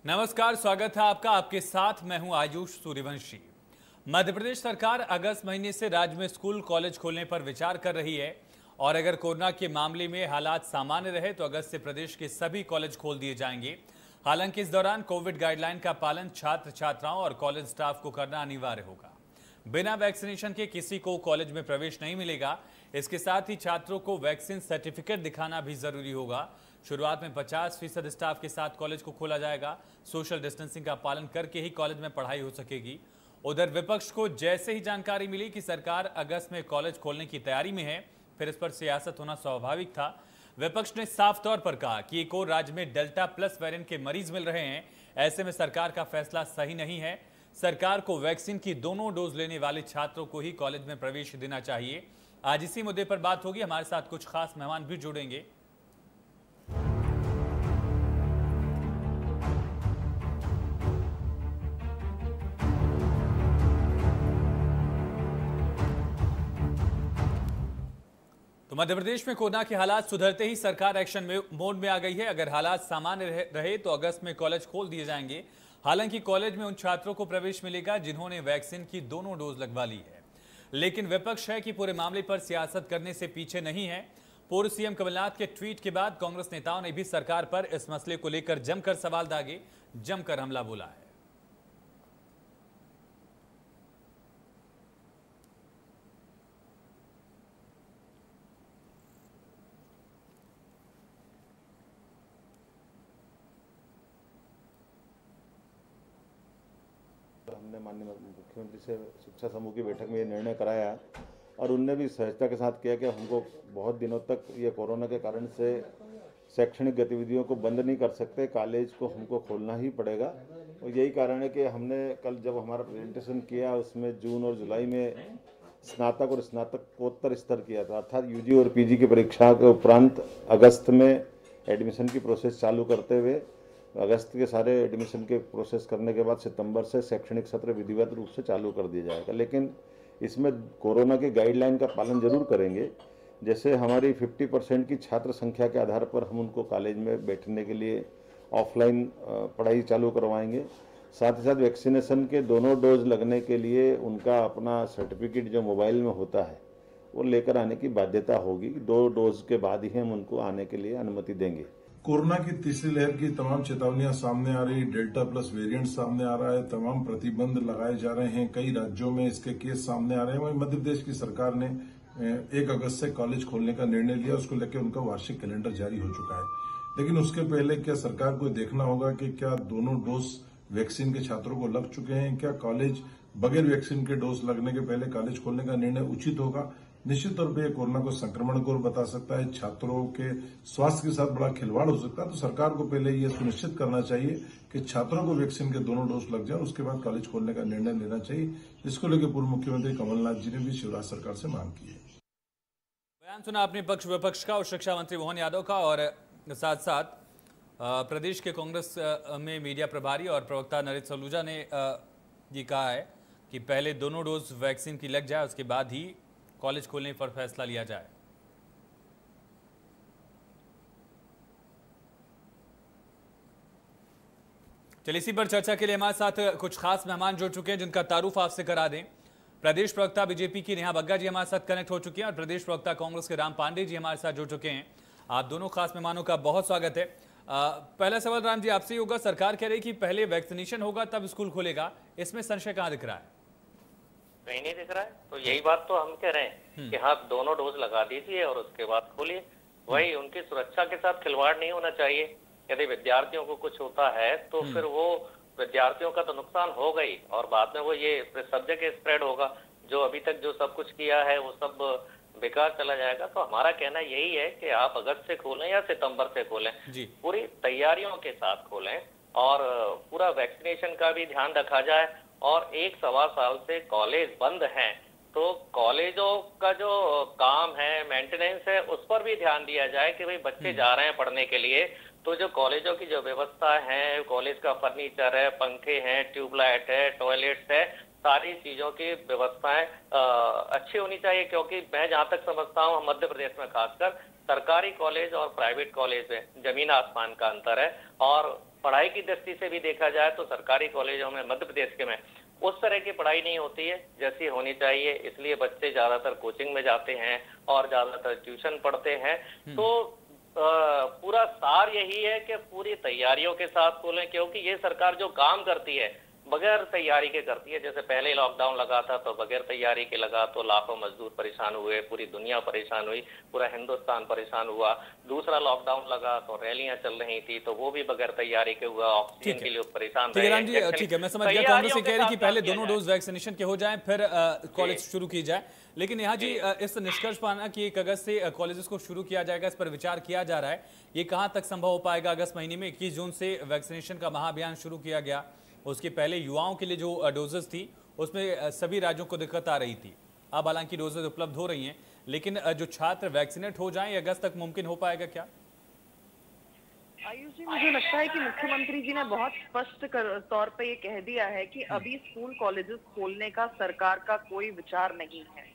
नमस्कार, स्वागत है आपका। आपके साथ मैं हूं आयुष सूर्यवंशी। मध्य प्रदेश सरकार अगस्त महीने से राज्य में स्कूल कॉलेज खोलने पर विचार कर रही है और अगर कोरोना के मामले में हालात सामान्य रहे तो अगस्त से प्रदेश के सभी कॉलेज खोल दिए जाएंगे। हालांकि इस दौरान कोविड गाइडलाइन का पालन छात्र छात्राओं और कॉलेज स्टाफ को करना अनिवार्य होगा। बिना वैक्सीनेशन के किसी को कॉलेज में प्रवेश नहीं मिलेगा। इसके साथ ही छात्रों को वैक्सीन सर्टिफिकेट दिखाना भी जरूरी होगा। शुरुआत में 50% स्टाफ के साथ कॉलेज को खोला जाएगा। सोशल डिस्टेंसिंग का पालन करके ही कॉलेज में पढ़ाई हो सकेगी। उधर विपक्ष को जैसे ही जानकारी मिली कि सरकार अगस्त में कॉलेज खोलने की तैयारी में है, फिर इस पर सियासत होना स्वाभाविक था। विपक्ष ने साफ तौर पर कहा कि एक और राज्य में डेल्टा प्लस वेरिएंट के मरीज मिल रहे हैं। ऐसे में सरकार का फैसला सही नहीं है। सरकार को वैक्सीन की दोनों डोज लेने वाले छात्रों को ही कॉलेज में प्रवेश देना चाहिए। आज इसी मुद्दे पर बात होगी। हमारे साथ कुछ खास मेहमान भी जुड़ेंगे। तो मध्य प्रदेश में कोरोना के हालात सुधरते ही सरकार एक्शन मोड में आ गई है। अगर हालात सामान्य रहे तो अगस्त में कॉलेज खोल दिए जाएंगे। हालांकि कॉलेज में उन छात्रों को प्रवेश मिलेगा जिन्होंने वैक्सीन की दोनों डोज लगवा ली है। लेकिन विपक्ष है कि पूरे मामले पर सियासत करने से पीछे नहीं है। पूर्व सीएम कमलनाथ के ट्वीट के बाद कांग्रेस नेताओं ने भी सरकार पर इस मसले को लेकर जमकर सवाल दागे, जमकर हमला बोला है। हमने माननीय मुख्यमंत्री से शिक्षा समूह की बैठक में ये निर्णय कराया और उनने भी सहजता के साथ किया कि हमको बहुत दिनों तक ये कोरोना के कारण से शैक्षणिक गतिविधियों को बंद नहीं कर सकते, कॉलेज को हमको खोलना ही पड़ेगा। और यही कारण है कि हमने कल जब हमारा प्रेजेंटेशन किया उसमें जून और जुलाई में स्नातक और स्नातकोत्तर स्तर किया था, अर्थात यूजी और पीजी की परीक्षा के उपरांत अगस्त में एडमिशन की प्रोसेस चालू करते हुए अगस्त के सारे एडमिशन के प्रोसेस करने के बाद सितंबर से शैक्षणिक सत्र विधिवत रूप से चालू कर दिया जाएगा। लेकिन इसमें कोरोना के गाइडलाइन का पालन जरूर करेंगे। जैसे हमारी 50% की छात्र संख्या के आधार पर हम उनको कॉलेज में बैठने के लिए ऑफलाइन पढ़ाई चालू करवाएंगे। साथ ही साथ वैक्सीनेशन के दोनों डोज लगने के लिए उनका अपना सर्टिफिकेट जो मोबाइल में होता है वो लेकर आने की बाध्यता होगी। 2 डोज के बाद ही हम उनको आने के लिए अनुमति देंगे। कोरोना की तीसरी लहर की तमाम चेतावनियां सामने आ रही, डेल्टा प्लस वेरिएंट सामने आ रहा है, तमाम प्रतिबंध लगाए जा रहे हैं, कई राज्यों में इसके केस सामने आ रहे हैं। वहीं मध्य प्रदेश की सरकार ने 1 अगस्त से कॉलेज खोलने का निर्णय लिया, उसको लेकर उनका वार्षिक कैलेंडर जारी हो चुका है। लेकिन उसके पहले क्या सरकार को देखना होगा कि क्या दोनों डोज वैक्सीन के छात्रों को लग चुके हैं, क्या कॉलेज बगैर वैक्सीन के डोज लगने के पहले कॉलेज खोलने का निर्णय उचित होगा। निश्चित तौर पर कोरोना को संक्रमण को बता सकता है, छात्रों के स्वास्थ्य के साथ बड़ा खिलवाड़ हो सकता है। तो सरकार को पहले यह सुनिश्चित करना चाहिए कि छात्रों को वैक्सीन के दोनों डोज लग जाए, उसके बाद कॉलेज खोलने का निर्णय लेना चाहिए, जिसको लेकर पूर्व मुख्यमंत्री कमलनाथ जी ने भी शिवराज सरकार से मांग की है। बयान सुना आपने पक्ष विपक्ष का और शिक्षा मंत्री मोहन यादव का, और साथ साथ प्रदेश के कांग्रेस में मीडिया प्रभारी और प्रवक्ता नरेश सलूजा ने ये कहा है कि पहले दोनों डोज वैक्सीन की लग जाए, उसके बाद ही कॉलेज खोलने पर फैसला लिया जाए। चलिए, इसी पर चर्चा के लिए हमारे साथ कुछ खास मेहमान जुड़ चुके हैं जिनका तारुफ आपसे करा दें। प्रदेश प्रवक्ता बीजेपी की नेहा बग्गा जी हमारे साथ कनेक्ट हो चुके हैं और प्रदेश प्रवक्ता कांग्रेस के राम पांडे जी हमारे साथ जुड़ चुके हैं। आप दोनों खास मेहमानों का बहुत स्वागत है। पहला सवाल राम जी आपसे ही होगा। सरकार कह रही कि पहले वैक्सीनेशन होगा तब स्कूल खुलेगा, इसमें संशय कहां दिख रहा है? कहीं नहीं दिख रहा है। तो यही बात तो हम कह रहे हैं कि हाँ, दोनों डोज लगा दीजिए और उसके बाद खोलिए। वही उनकी सुरक्षा के साथ खिलवाड़ नहीं होना चाहिए। यदि विद्यार्थियों को कुछ होता है तो फिर वो विद्यार्थियों का तो नुकसान होगा ही, और बाद में वो ये सब जगह स्प्रेड होगा। जो अभी तक जो सब कुछ किया है वो सब बेकार चला जाएगा। तो हमारा कहना यही है कि आप अगस्त से खोलें या सितंबर से खोलें, पूरी तैयारियों के साथ खोलें और पूरा वैक्सीनेशन का भी ध्यान रखा जाए। और 1-1.25 साल से कॉलेज बंद हैं, तो कॉलेजों का जो काम है, मेंटेनेंस है, उस पर भी ध्यान दिया जाए कि भाई बच्चे जा रहे हैं पढ़ने के लिए, तो जो कॉलेजों की जो व्यवस्था है, कॉलेज का फर्नीचर है, पंखे हैं, ट्यूबलाइट है, टॉयलेट्स है, सारी चीजों की व्यवस्थाएं अच्छी होनी चाहिए। क्योंकि मैं जहां तक समझता हूं, मध्य प्रदेश में खासकर सरकारी कॉलेज और प्राइवेट कॉलेज में जमीन आसमान का अंतर है। और पढ़ाई की दृष्टि से भी देखा जाए तो सरकारी कॉलेजों में मध्य प्रदेश के में उस तरह की पढ़ाई नहीं होती है जैसी होनी चाहिए, इसलिए बच्चे ज्यादातर कोचिंग में जाते हैं और ज्यादातर ट्यूशन पढ़ते हैं। तो पूरा सार यही है कि पूरी तैयारियों के साथ खोलें, क्योंकि ये सरकार जो काम करती है बगैर तैयारी के करती है। जैसे पहले लॉकडाउन लगा था तो बगैर तैयारी के लगा तो लाखों मजदूर परेशान हुए, पूरी दुनिया परेशान हुई, पूरा हिंदुस्तान परेशान हुआ। दूसरा लॉकडाउन लगा तो रैलियां चल रही थी तो वो भी बगैर तैयारी के हुआ, ऑक्सीजन के लिए परेशान रहे। राम जी, ठीक है, मैं समझ गया। कांग्रेस ये कह रही कि पहले दोनों डोज वैक्सीनेशन के हो जाएं, फिर कॉलेज शुरू की जाए। लेकिन यहाँ जी इस निष्कर्ष पर आना कि 1 अगस्त से कॉलेजेस को शुरू किया जाएगा, इस पर विचार किया जा रहा है। ये कहाँ तक संभव हो पाएगा? अगस्त महीने में 21 जून से वैक्सीनेशन का महाअभियान शुरू किया गया, उसके पहले युवाओं के लिए जो डोजेस थी उसमें सभी राज्यों को दिक्कत आ रही थी। अब हालांकि डोजेस उपलब्ध हो रही हैं, लेकिन जो छात्र वैक्सीनेट हो जाएं, अगस्त तक मुमकिन हो पाएगा क्या? आयुष जी, मुझे लगता है कि मुख्यमंत्री जी ने बहुत स्पष्ट तौर पे ये कह दिया है कि अभी स्कूल कॉलेजेस खोलने का सरकार का कोई विचार नहीं है।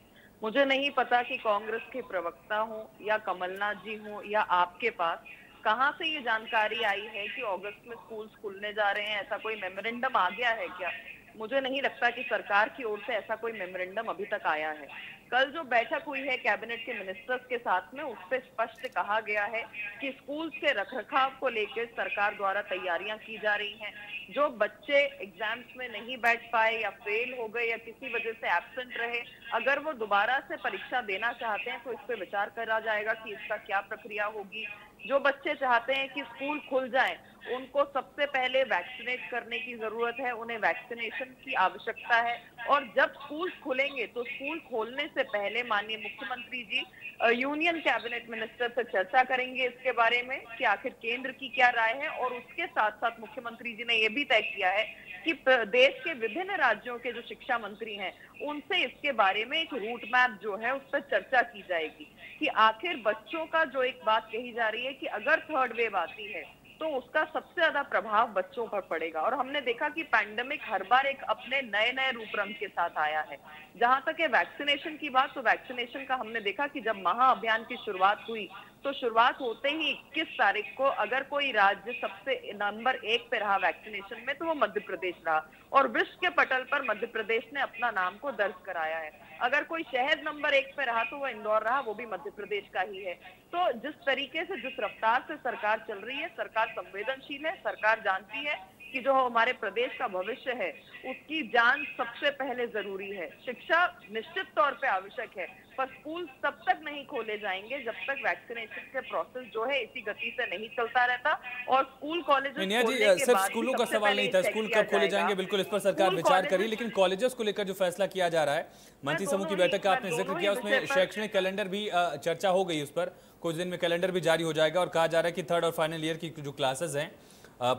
मुझे नहीं पता कि कांग्रेस के प्रवक्ता हो या कमलनाथ जी हो या आपके पास कहां से ये जानकारी आई है कि अगस्त में स्कूल्स खुलने जा रहे हैं। ऐसा कोई मेमोरेंडम आ गया है क्या? मुझे नहीं लगता कि सरकार की ओर से ऐसा कोई मेमोरेंडम अभी तक आया है। कल जो बैठक हुई है कैबिनेट के मिनिस्टर्स के साथ में, उस पर स्पष्ट कहा गया है कि स्कूल्स के रखरखाव को लेकर सरकार द्वारा तैयारियां की जा रही हैं। जो बच्चे एग्जाम्स में नहीं बैठ पाए या फेल हो गए या किसी वजह से एब्सेंट रहे, अगर वो दोबारा से परीक्षा देना चाहते हैं तो इस पर विचार करा जाएगा कि इसका क्या प्रक्रिया होगी। जो बच्चे चाहते हैं कि स्कूल खुल जाएं, उनको सबसे पहले वैक्सीनेट करने की जरूरत है, उन्हें वैक्सीनेशन की आवश्यकता है। और जब स्कूल खुलेंगे तो स्कूल खोलने से पहले माननीय मुख्यमंत्री जी यूनियन कैबिनेट मिनिस्टर से चर्चा करेंगे इसके बारे में कि आखिर केंद्र की क्या राय है। और उसके साथ साथ मुख्यमंत्री जी ने यह भी तय किया है कि देश के विभिन्न राज्यों के जो शिक्षा मंत्री हैं उनसे इसके बारे में एक रूट मैप जो है उस पर चर्चा की जाएगी कि आखिर बच्चों का जो एक बात कही जा रही है कि अगर थर्ड वेव आती है तो उसका सबसे ज्यादा प्रभाव बच्चों पर पड़ेगा। और हमने देखा कि पैंडेमिक हर बार एक अपने नए नए रूप रंग के साथ आया है। जहां तक है वैक्सीनेशन की बात, तो वैक्सीनेशन का हमने देखा कि जब महाअभियान की शुरुआत हुई तो शुरुआत होते ही 21 तारीख को अगर कोई राज्य सबसे नंबर 1 पे रहा वैक्सीनेशन में तो वो मध्य प्रदेश रहा, और विश्व के पटल पर मध्य प्रदेश ने अपना नाम को दर्ज कराया है। अगर कोई शहर नंबर 1 पे रहा तो वो इंदौर रहा, वो भी मध्य प्रदेश का ही है। तो जिस तरीके से, जिस रफ्तार से सरकार चल रही है, सरकार संवेदनशील है। सरकार जानती है कि जो हमारे प्रदेश का भविष्य है उसकी जान सबसे पहले जरूरी है। शिक्षा निश्चित तौर पे आवश्यक है, पर स्कूल तब तक नहीं खोले जाएंगे जब तक वैक्सीनेशन के प्रोसेस जो है इसी गति से नहीं चलता रहता। और स्कूल कॉलेज सिर्फ स्कूलों का सवाल नहीं था, स्कूल कब खोले जाएंगे, बिल्कुल इस पर सरकार विचार करी। लेकिन कॉलेजेस को लेकर जो फैसला किया जा रहा है, मंत्री समूह की बैठक का आपने जिक्र किया, उसमें शैक्षणिक कैलेंडर भी चर्चा हो गई। उस पर कुछ दिन में कैलेंडर भी जारी हो जाएगा और कहा जा रहा है कि थर्ड और फाइनल ईयर की जो क्लासेस हैं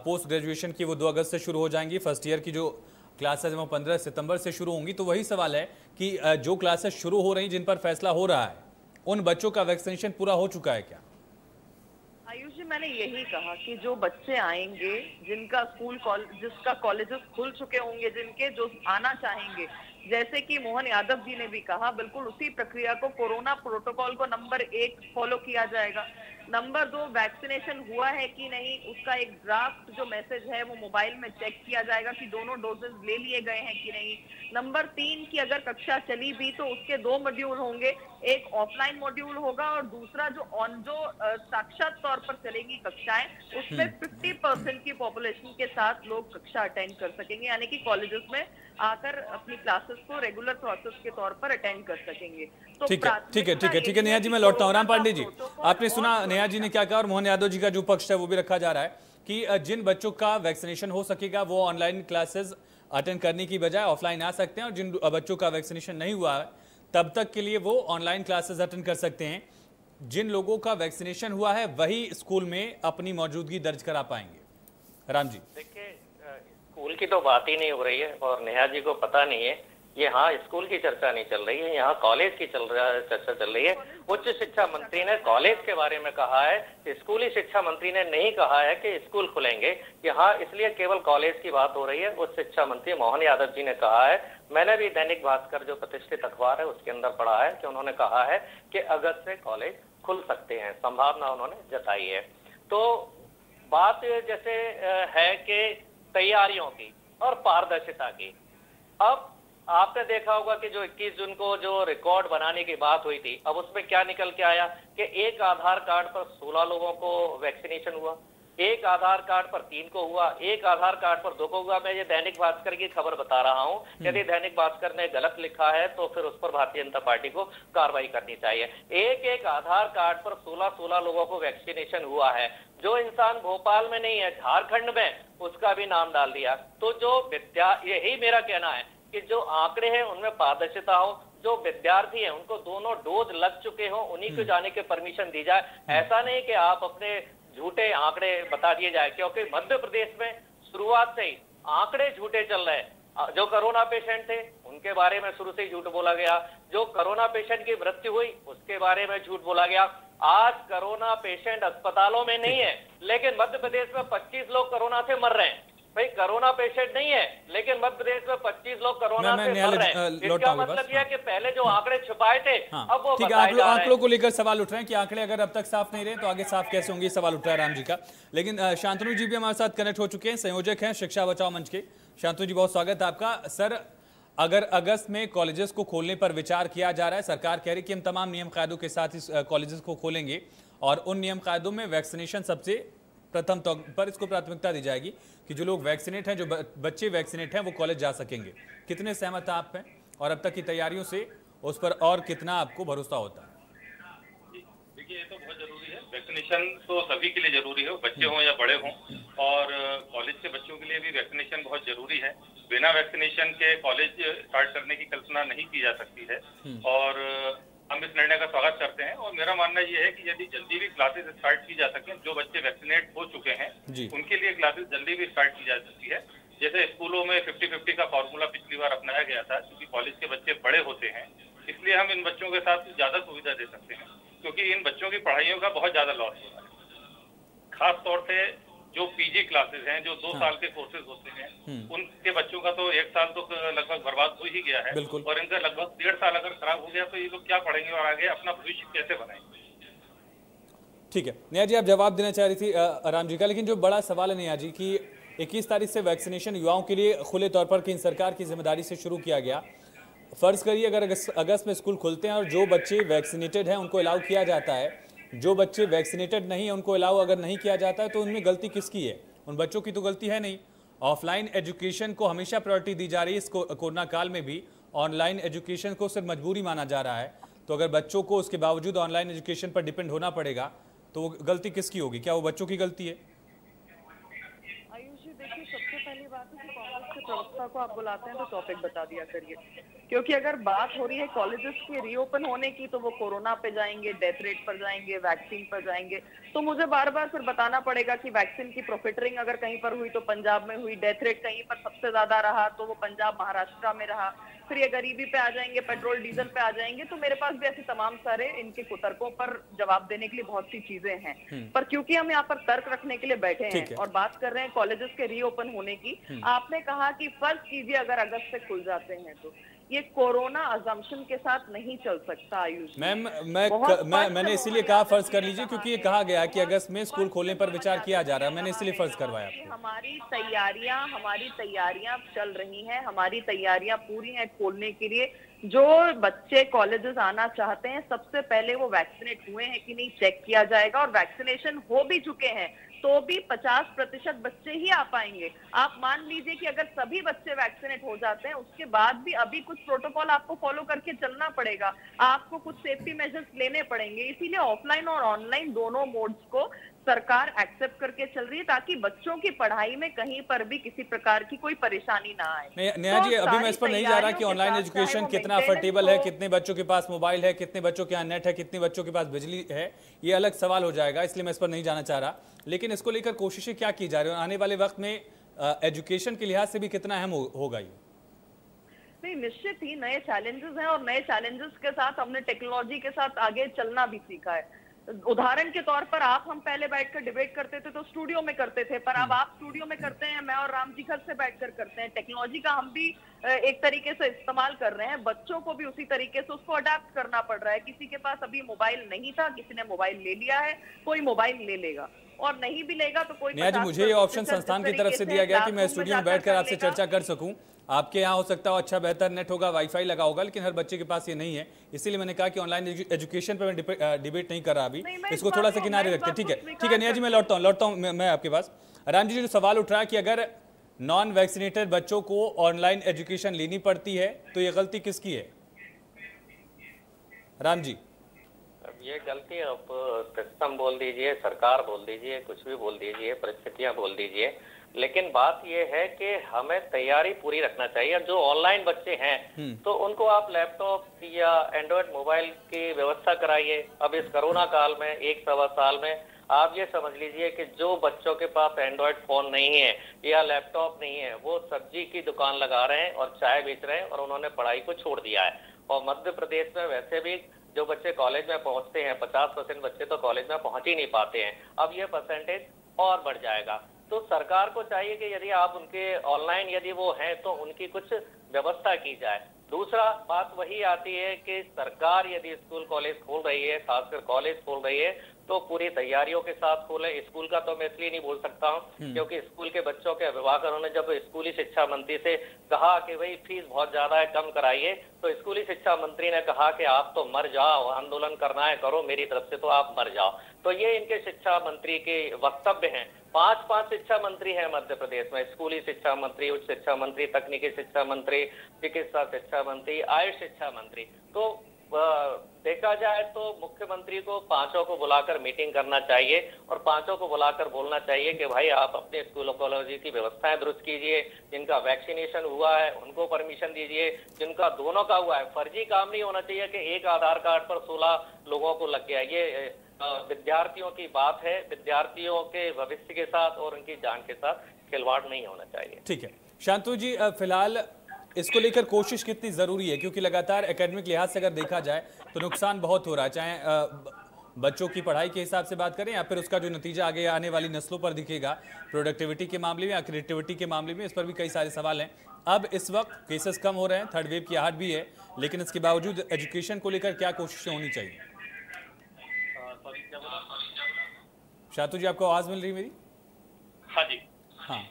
पोस्ट ग्रेजुएशन की वो 2 अगस्त से शुरू हो जाएंगी। फर्स्ट ईयर की जो क्लासेस हैं वो 15 सितंबर से शुरू होंगी। तो वही सवाल है कि जो क्लासेस शुरू हो रही, जिन पर फैसला हो रहा है, उन बच्चों का वैक्सीनेशन पूरा हो चुका है क्या? आयुष जी, मैंने यही कहा कि जो बच्चे आएंगे, जिनका जिसका कॉलेजेस खुल चुके होंगे, जिनके जो आना चाहेंगे, जैसे कि मोहन यादव जी ने भी कहा, बिल्कुल उसी प्रक्रिया को, कोरोना प्रोटोकॉल को नंबर 1 फॉलो किया जाएगा। नंबर 2, वैक्सीनेशन हुआ है कि नहीं उसका एक ड्राफ्ट जो मैसेज है वो मोबाइल में चेक किया जाएगा कि दोनों डोजेस ले लिए गए हैं कि नहीं। नंबर 3 की अगर कक्षा चली भी तो उसके 2 मॉड्यूल होंगे, एक ऑफलाइन मॉड्यूल होगा और दूसरा जो साक्षात तौर पर चलेगी कक्षाएं, उसमें 50% की पॉपुलेशन के साथ लोग कक्षा अटेंड कर सकेंगे, यानी कि कॉलेजेस में आकर अपनी क्लासेस को रेगुलर प्रोसेस के तौर पर अटेंड कर सकेंगे। तो ठीक है नेहा जी, मैं लौटता हूँ। राम पांडे जी, आपने सुना नेहा जी ने क्या कहा और मोहन यादव जी का जो पक्ष है वो भी रखा जा रहा है कि जिन बच्चों का वैक्सीनेशन हो सकेगा वो ऑनलाइन क्लासेस अटेंड करने की बजाय ऑफलाइन आ सकते हैं, और जिन बच्चों का वैक्सीनेशन नहीं हुआ है तब तक के लिए वो ऑनलाइन क्लासेस अटेंड कर सकते हैं। जिन लोगों का वैक्सीनेशन हुआ है वही स्कूल में अपनी मौजूदगी दर्ज करा पाएंगे। राम जी, देखिए, स्कूल की तो बात ही नहीं हो रही है और नेहा जी को पता नहीं है। यहाँ स्कूल की चर्चा नहीं चल रही है, यहाँ कॉलेज की चर्चा चल रही है। उच्च शिक्षा मंत्री ने कॉलेज के बारे में कहा है, स्कूली शिक्षा मंत्री ने नहीं कहा है कि स्कूल खुलेंगे। यहाँ इसलिए केवल कॉलेज की बात हो रही है। उच्च शिक्षा मंत्री मोहन यादव जी ने कहा है, मैंने भी दैनिक भास्कर जो प्रतिष्ठित अखबार है उसके अंदर पढ़ा है कि उन्होंने कहा है कि अगस्त से कॉलेज खुल सकते हैं, संभावना उन्होंने जताई है। तो बात जैसे है कि तैयारियों की और पारदर्शिता की। अब आपने देखा होगा कि जो 21 जून को जो रिकॉर्ड बनाने की बात हुई थी, अब उसमें क्या निकल के आया कि एक आधार कार्ड पर 16 लोगों को वैक्सीनेशन हुआ, एक आधार कार्ड पर 3 को हुआ, एक आधार कार्ड पर 2 को हुआ। मैं ये दैनिक भास्कर की खबर बता रहा हूं, यदि दैनिक भास्कर ने गलत लिखा है तो फिर उस पर भारतीय जनता पार्टी को कार्रवाई करनी चाहिए। एक एक आधार कार्ड पर 16 लोगों को वैक्सीनेशन हुआ है। जो इंसान भोपाल में नहीं है, झारखंड में, उसका भी नाम डाल दिया। तो यही मेरा कहना है कि जो आंकड़े हैं उनमें पारदर्शिता हो, जो विद्यार्थी हैं उनको दोनों डोज लग चुके हो, उन्हीं को जाने के परमिशन दी जाए। ऐसा नहीं कि आप अपने झूठे आंकड़े बता दिए जाए, क्योंकि मध्य प्रदेश में शुरुआत से ही आंकड़े झूठे चल रहे हैं। जो कोरोना पेशेंट थे उनके बारे में शुरू से ही झूठ बोला गया, जो कोरोना पेशेंट की मृत्यु हुई उसके बारे में झूठ बोला गया। आज कोरोना पेशेंट अस्पतालों में नहीं है, लेकिन मध्य प्रदेश में 25 लोग कोरोना से मर रहे हैं। भाई कोरोना पेशेंट नहीं है, लेकिन मध्य प्रदेश में 25 लोग कोरोना से मर रहे हैं। इसका मतलब यह है कि पहले जो आंकड़े छिपाए थे, अब वो ठीक है। आंकड़ों को लेकर सवाल उठ रहे हैं कि आंकड़े अगर अब तक साफ नहीं रहे तो आगे साफ कैसे होंगे, सवाल उठ रहा है राम जी का। लेकिन शांतनु जी भी हमारे साथ कनेक्ट हो चुके हैं, संयोजक हैं शिक्षा बचाओ मंच के। शांतनु जी, बहुत स्वागत है आपका। सर, अगर अगस्त में कॉलेजेस को खोलने पर विचार किया जा रहा है, सरकार कह रही है कि हम तमाम नियम कायदों के साथ इस कॉलेजेस को खोलेंगे और उन नियम कायदों में वैक्सीनेशन सबसे प्रथम तौर पर इसको प्राथमिकता दी जाएगी कि जो लोग वैक्सीनेट हैं, जो बच्चे वैक्सीनेट हैं, वो कॉलेज जा सकेंगे। कितने सहमत आप हैं और अब तक की तैयारियों से उस पर और कितना आपको भरोसा होता है? देखिए, ये तो बहुत जरूरी है। वैक्सीनेशन तो सभी के लिए जरूरी है, बच्चे हों या बड़े हों, और कॉलेज के बच्चों के लिए भी वैक्सीनेशन बहुत जरूरी है। बिना वैक्सीनेशन के कॉलेज स्टार्ट करने की कल्पना नहीं की जा सकती है और हम इस निर्णय का स्वागत करते हैं। और मेरा मानना ये है कि यदि जल्दी भी क्लासेस स्टार्ट की जा सके, जो बच्चे वैक्सीनेट हो चुके हैं उनके लिए क्लासेस जल्दी भी स्टार्ट की जा सकती है। जैसे स्कूलों में 50-50 का फॉर्मूला पिछली बार अपनाया गया था, क्योंकि कॉलेज के बच्चे बड़े होते हैं, इसलिए हम इन बच्चों के साथ ज्यादा सुविधा दे सकते हैं, क्योंकि इन बच्चों की पढ़ाइयों का बहुत ज्यादा लॉस हो रहा है। खास तौर से जो पीजी क्लासेस हैं, जो 2 साल के कोर्सेज होते हैं, उनके बच्चों का तो 1 साल तो लगभग बर्बाद हो ही गया है, और इनका लगभग 1.5 साल अगर खराब हो गया तो ये लोग क्या पढ़ेंगे और आगे अपना भविष्य कैसे बनाएंगे। ठीक है नेहा जी, आप जवाब देना चाह रही थी राम जी का, लेकिन जो बड़ा सवाल है नेहा जी कि 21 तारीख से वैक्सीनेशन युवाओं के लिए खुले तौर पर केंद्र सरकार की जिम्मेदारी से शुरू किया गया। फर्ज करिए अगर अगस्त में स्कूल खुलते हैं और जो बच्चे वैक्सीनेटेड हैं उनको अलाउ किया जाता है, जो बच्चे वैक्सीनेटेड नहीं है उनको अलाउ अगर नहीं किया जाता है, तो उनमें गलती किसकी है? उन बच्चों की तो गलती है नहीं। ऑफलाइन एजुकेशन को हमेशा प्रायोरिटी दी जा रही है, इस कोरोना काल में भी ऑनलाइन एजुकेशन को सिर्फ मजबूरी माना जा रहा है। तो अगर बच्चों को उसके बावजूद ऑनलाइन एजुकेशन पर डिपेंड होना पड़ेगा तो वो गलती किसकी होगी? क्या वो बच्चों की गलती है? आयुष जी, देखिए, सबसे पहली बात है कि कांग्रेस के प्रवक्ता को आप बुलाते हैं तो टॉपिक बता दिया करिए, क्योंकि अगर बात हो रही है कॉलेजेस के रीओपन होने की तो वो कोरोना पे जाएंगे, डेथ रेट पर जाएंगे, वैक्सीन पर जाएंगे। तो मुझे बार बार फिर बताना पड़ेगा कि वैक्सीन की प्रॉफिटरिंग अगर कहीं पर हुई तो पंजाब में हुई, डेथ रेट कहीं पर सबसे ज्यादा रहा तो वो पंजाब महाराष्ट्र में रहा। फिर ये गरीबी पे आ जाएंगे, पेट्रोल डीजल पे आ जाएंगे। तो मेरे पास भी ऐसे तमाम सारे इनके कुतर्कों पर जवाब देने के लिए बहुत सी चीजें हैं, पर क्योंकि हम यहाँ पर तर्क रखने के लिए बैठे हैं और बात कर रहे हैं कॉलेजेस के रीओपन होने की। आपने कहा कि फर्ज कीजिए अगर अगस्त से खुल जाते हैं तो ये कोरोना अजम्पशन के साथ नहीं चल सकता आयुष। मैम मैंने इसीलिए कहा फर्ज कर लीजिए, क्योंकि ये कहा गया कि अगस्त में स्कूल खोलने पर विचार किया जा रहा है, मैंने इसलिए फर्ज करवाया आपको। हमारी तैयारियां चल रही हैं, हमारी तैयारियां पूरी हैं खोलने के लिए। जो बच्चे कॉलेजेस आना चाहते हैं सबसे पहले वो वैक्सीनेट हुए हैं कि नहीं चेक किया जाएगा, और वैक्सीनेशन हो भी चुके हैं तो भी 50% बच्चे ही आ पाएंगे। आप मान लीजिए कि अगर सभी बच्चे वैक्सीनेट हो जाते हैं उसके बाद भी अभी कुछ प्रोटोकॉल आपको फॉलो करके चलना पड़ेगा, आपको कुछ सेफ्टी मेजर्स लेने पड़ेंगे। इसीलिए ऑफलाइन और ऑनलाइन दोनों मोड्स को सरकार एक्सेप्ट करके चल रही है ताकि बच्चों की पढ़ाई में कहीं पर भी किसी प्रकार की कोई परेशानी ना आए। नेहा जी, अभी मैं इस पर नहीं जा रहा कि ऑनलाइन एजुकेशन कितना अफोर्डेबल है, कितने बच्चों के पास मोबाइल है, कितने बच्चों के यहाँ नेट है, कितने बच्चों के पास बिजली है, ये अलग सवाल हो जाएगा, इसलिए मैं इस पर नहीं जाना चाह रहा। लेकिन इसको लेकर कोशिशें क्या की जा रही है आने वाले वक्त में एजुकेशन के लिहाज से भी कितना अहम होगा ये? नहीं, निश्चित ही नए चैलेंजेस हैं और नए चैलेंजेस के साथ हमने टेक्नोलॉजी के साथ आगे चलना भी सीखा है। उदाहरण के तौर पर आप हम पहले बैठकर डिबेट करते थे तो स्टूडियो में करते थे, पर अब आप स्टूडियो में करते हैं, मैं और राम जी घर से बैठकर करते हैं। टेक्नोलॉजी का हम भी एक तरीके से इस्तेमाल कर रहे हैं, बच्चों को भी उसी तरीके से उसको अडेप्ट करना पड़ रहा है। किसी के पास अभी मोबाइल नहीं था, किसी ने मोबाइल ले लिया है, कोई मोबाइल ले लेगा, और नहीं भी लेगा तो कोई। नेहा जी, मुझे ये ऑप्शन संस्थान की तरफ से दिया गया कि मैं स्टूडियो में बैठकर आपसे चर्चा कर सकूं। आपके यहाँ हो सकता है अच्छा बेहतर नेट होगा, वाईफाई लगा होगा, लेकिन हर बच्चे के पास ये नहीं है। इसीलिए मैंने कहा कि ऑनलाइन एजुकेशन पर मैं डिबेट नहीं कर रहा अभी, इसको थोड़ा सा किनारे रखते हैं। ठीक है नेहा जी, मैं लौटता हूँ मैं आपके पास। राम जी, जो सवाल उठ रहा है कि अगर नॉन वैक्सीनेटेड बच्चों को ऑनलाइन एजुकेशन लेनी पड़ती है तो ये गलती किसकी है? राम जी, ये गलती आप सिस्टम बोल दीजिए, सरकार बोल दीजिए, कुछ भी बोल दीजिए, परिस्थितियां बोल दीजिए, लेकिन बात ये है कि हमें तैयारी पूरी रखना चाहिए। जो ऑनलाइन बच्चे हैं तो उनको आप लैपटॉप या एंड्रॉयड मोबाइल की व्यवस्था कराइए। अब इस कोरोना काल में 1-1.25 साल में आप ये समझ लीजिए कि जो बच्चों के पास एंड्रॉयड फोन नहीं है या लैपटॉप नहीं है, वो सब्जी की दुकान लगा रहे हैं और चाय बेच रहे हैं, और उन्होंने पढ़ाई को छोड़ दिया है। और मध्य प्रदेश में वैसे भी जो बच्चे कॉलेज में पहुंचते हैं, 50% बच्चे तो कॉलेज में पहुंच ही नहीं पाते हैं। अब ये परसेंटेज और बढ़ जाएगा। तो सरकार को चाहिए कि यदि आप उनके ऑनलाइन यदि वो हैं तो उनकी कुछ व्यवस्था की जाए। दूसरा बात वही आती है कि सरकार यदि स्कूल कॉलेज खोल रही है, खासकर कॉलेज खोल रही है, तो पूरी तैयारियों के साथ खोले। स्कूल का तो मैं इसलिए नहीं बोल सकता हूँ क्योंकि स्कूल के बच्चों के अभिभावकों ने जब स्कूली शिक्षा मंत्री से कहा कि भाई फीस बहुत ज्यादा है, कम कराइए, तो स्कूली शिक्षा मंत्री ने कहा कि आप तो मर जाओ, आंदोलन करना है करो, मेरी तरफ से तो आप मर जाओ। तो ये इनके शिक्षा मंत्री के वक्तव्य हैं। 5 शिक्षा मंत्री हैं मध्य प्रदेश में, स्कूली शिक्षा मंत्री, उच्च शिक्षा मंत्री, तकनीकी शिक्षा मंत्री, चिकित्सा शिक्षा मंत्री, आयुष शिक्षा मंत्री। तो देखा जाए तो मुख्यमंत्री को 5 को बुलाकर मीटिंग करना चाहिए और 5 को बुलाकर बोलना चाहिए कि भाई आप अपने स्कूल कॉलेज की व्यवस्थाएं दुरुस्त कीजिए। जिनका वैक्सीनेशन हुआ है उनको परमिशन दीजिए, जिनका दोनों का हुआ है। फर्जी काम नहीं होना चाहिए कि एक आधार कार्ड पर 16 लोगों को लग गया। ये विद्यार्थियों की बात है, विद्यार्थियों के भविष्य के साथ और उनकी जान के साथ खिलवाड़ नहीं होना चाहिए। ठीक है शांतु जी, फिलहाल इसको लेकर कोशिश कितनी जरूरी है, क्योंकि लगातार एकेडमिक लिहाज से अगर देखा जाए तो नुकसान बहुत हो रहा है, चाहे बच्चों की पढ़ाई के हिसाब से बात करें या फिर उसका जो नतीजा आगे आने वाली नस्लों पर दिखेगा, प्रोडक्टिविटी के मामले में या क्रिएटिविटी के मामले में, इस पर भी कई सारे सवाल हैं। अब इस वक्त केसेस कम हो रहे हैं, थर्ड वेव की आहट भी है, लेकिन इसके बावजूद एजुकेशन को लेकर क्या कोशिशें होनी चाहिए? शांतु जी, आपको आवाज मिल रही मेरी? हाँ जी। हाँ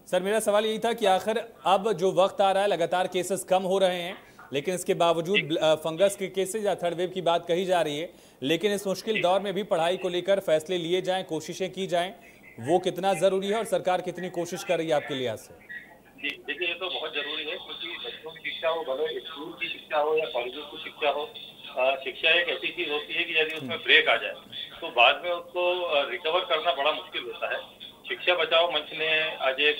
सर, मेरा सवाल यही था कि आखिर अब जो वक्त आ रहा है, लगातार केसेस कम हो रहे हैं, लेकिन इसके बावजूद फंगस के केसेस या थर्ड वेव की बात कही जा रही है, लेकिन इस मुश्किल दौर में भी पढ़ाई को लेकर फैसले लिए जाएं, कोशिशें की जाएं, वो कितना जरूरी है और सरकार कितनी कोशिश कर रही है आपके लिहाज से? जी देखिए, ये तो बहुत जरूरी है क्योंकि बच्चों की शिक्षा हो, भले स्कूल की शिक्षा हो या कॉलेजों की शिक्षा हो, शिक्षा एक ऐसी चीज होती है कि यदि उसमें ब्रेक आ जाए तो बाद में उसको रिकवर करना बड़ा मुश्किल होता है। शिक्षा बचाओ मंच ने आज एक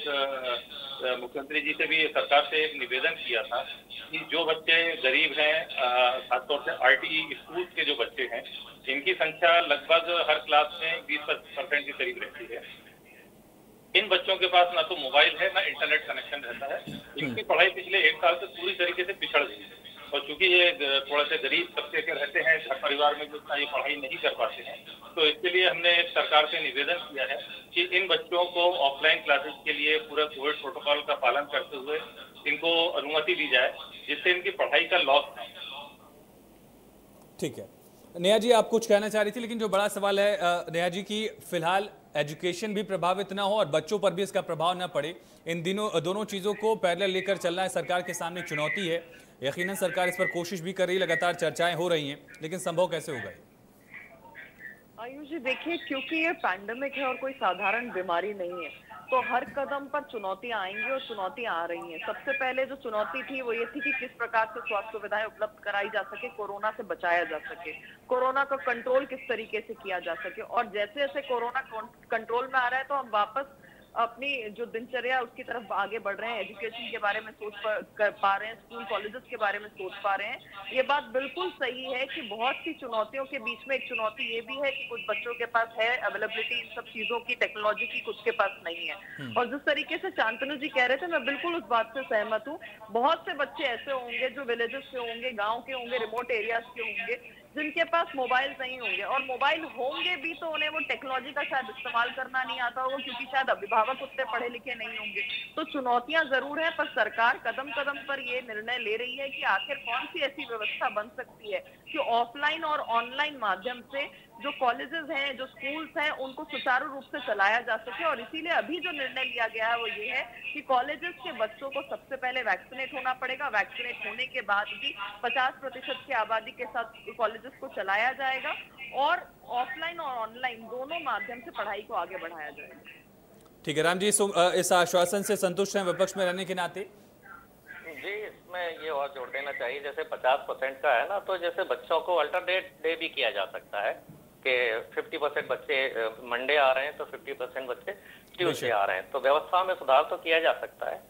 मुख्यमंत्री जी से भी, सरकार से एक निवेदन किया था कि जो बच्चे गरीब हैं, खासतौर से आरटी स्कूल के जो बच्चे हैं, इनकी संख्या लगभग हर क्लास में 20% के करीब रहती है। इन बच्चों के पास ना तो मोबाइल है ना इंटरनेट कनेक्शन रहता है। इनकी पढ़ाई पिछले 1 साल से पूरी तरीके से पिछड़ गई है, और चूंकि ये थोड़ा से गरीब तबके के रहते हैं, हर परिवार में जो ये पढ़ाई नहीं कर पाते हैं, तो इसके लिए हमने सरकार से निवेदन किया है कि इन बच्चों को ऑफलाइन क्लासेस के लिए पूरा कोविड प्रोटोकॉल का पालन करते हुए इनको अनुमति दी जाए, जिससे इनकी पढ़ाई का लॉस न हो। ठीक है नेहा जी, आप कुछ कहना चाह रही थी, लेकिन जो बड़ा सवाल है नेहा जी की, फिलहाल एजुकेशन भी प्रभावित ना हो और बच्चों पर भी इसका प्रभाव ना पड़े, इन दोनों चीज़ों को पैरेलल लेकर चलना है, सरकार के सामने चुनौती है। यकीनन सरकार इस पर कोशिश भी कर रही है, लगातार चर्चाएं हो रही हैं, लेकिन संभव कैसे होगा? आयुष जी देखिए, क्योंकि ये पैंडेमिक है और कोई साधारण बीमारी नहीं है, तो हर कदम पर चुनौतियां आएंगी और चुनौतियां आ रही हैं। सबसे पहले जो चुनौती थी वो ये थी कि किस प्रकार से स्वास्थ्य सुविधाएं उपलब्ध कराई जा सके, कोरोना से बचाया जा सके, कोरोना का कंट्रोल किस तरीके से किया जा सके। और जैसे जैसे कोरोना कंट्रोल में आ रहा है तो हम वापस अपनी जो दिनचर्या उसकी तरफ आगे बढ़ रहे हैं, एजुकेशन के बारे में सोच कर पा रहे हैं, स्कूल कॉलेजेस के बारे में सोच पा रहे हैं। ये बात बिल्कुल सही है कि बहुत सी चुनौतियों के बीच में एक चुनौती ये भी है कि कुछ बच्चों के पास है अवेलेबिलिटी इन सब चीजों की, टेक्नोलॉजी की, कुछ के पास नहीं है। और जिस तरीके से शांतनु जी कह रहे थे, मैं बिल्कुल उस बात से सहमत हूँ। बहुत से बच्चे ऐसे होंगे जो विलेजेस से होंगे, गाँव के होंगे, रिमोट एरियाज के होंगे, जिनके पास मोबाइल नहीं होंगे, और मोबाइल होंगे भी तो उन्हें वो टेक्नोलॉजी का शायद इस्तेमाल करना नहीं आता होगा, क्योंकि शायद अभिभावक उतने पढ़े लिखे नहीं होंगे। तो चुनौतियां जरूर है, पर सरकार कदम कदम पर ये निर्णय ले रही है कि आखिर कौन सी ऐसी व्यवस्था बन सकती है कि ऑफलाइन और ऑनलाइन माध्यम से जो कॉलेजेस हैं, जो स्कूल्स हैं, उनको सुचारू रूप से चलाया जा सके। और इसीलिए अभी जो निर्णय लिया गया है वो ये है कि कॉलेजेस के बच्चों को सबसे पहले वैक्सीनेट होना पड़ेगा। वैक्सीनेट होने के बाद भी 50% की आबादी के साथ कॉलेजेस को चलाया जाएगा और ऑफलाइन और ऑनलाइन दोनों माध्यम से पढ़ाई को आगे बढ़ाया जाएगा। ठीक है राम जी, इस आश्वासन से संतुष्ट हैं विपक्ष में रहने के नाते? जी, इसमें ये और जोड़ देना चाहिए, जैसे 50% का है ना, तो जैसे बच्चों को अल्टरनेट डे भी किया जा सकता है कि 50% बच्चे मंडे आ रहे हैं तो 50% बच्चे ट्यूसडे आ रहे हैं, तो व्यवस्था में सुधार तो किया जा सकता है।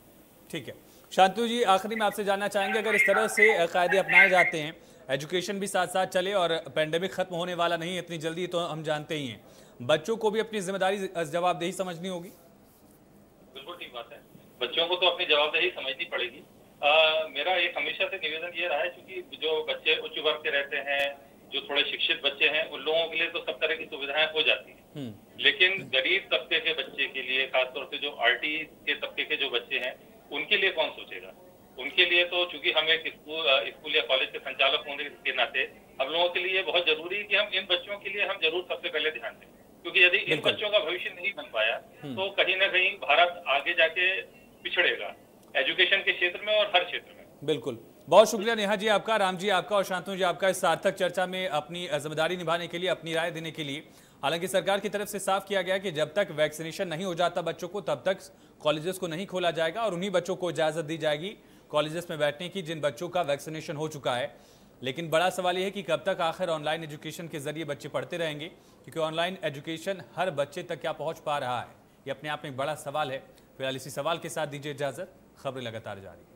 ठीक है शांतनु जी, आखिरी में आपसे जानना चाहेंगे, अगर इस तरह से कायदे अपनाए जाते हैं, एजुकेशन भी साथ साथ चले और पेंडेमिक खत्म होने वाला नहीं इतनी जल्दी, तो हम जानते ही हैं, बच्चों को भी अपनी जिम्मेदारी जवाबदेही समझनी होगी। बिल्कुल ठीक बात है, बच्चों को तो अपनी जवाबदेही समझनी पड़ेगी। मेरा एक हमेशा से निवेदन ये रहा है, क्योंकि जो बच्चे उच्च वर्ग के रहते हैं, जो थोड़े शिक्षित बच्चे हैं, उन लोगों के लिए तो सब तरह की सुविधाएं हो जाती हैं, लेकिन गरीब तबके के बच्चे के लिए, खासतौर से जो आरटी के तबके के जो बच्चे हैं, उनके लिए कौन सोचेगा? उनके लिए तो चूंकि हम एक स्कूल या कॉलेज के संचालक होने के नाते हम लोगों के लिए बहुत जरूरी है कि हम इन बच्चों के लिए हम जरूर सबसे पहले ध्यान दें, क्योंकि यदि इन बच्चों का भविष्य नहीं बन पाया तो कहीं ना कहीं भारत आगे जाके पिछड़ेगा, एजुकेशन के क्षेत्र में और हर क्षेत्र में। बिल्कुल, बहुत शुक्रिया नेहा जी आपका, राम जी आपका और शांतनु जी आपका इस सार्थक चर्चा में अपनी जिम्मेदारी निभाने के लिए, अपनी राय देने के लिए। हालांकि सरकार की तरफ से साफ किया गया कि जब तक वैक्सीनेशन नहीं हो जाता बच्चों को, तब तक कॉलेजेस को नहीं खोला जाएगा और उन्हीं बच्चों को इजाजत दी जाएगी कॉलेजेस में बैठने की जिन बच्चों का वैक्सीनेशन हो चुका है। लेकिन बड़ा सवाल यह है कि कब तक आखिर ऑनलाइन एजुकेशन के जरिए बच्चे पढ़ते रहेंगे, क्योंकि ऑनलाइन एजुकेशन हर बच्चे तक क्या पहुंच पा रहा है, ये अपने आप में एक बड़ा सवाल है। फिलहाल इसी सवाल के साथ दीजिए इजाजत, खबरें लगातार जारी।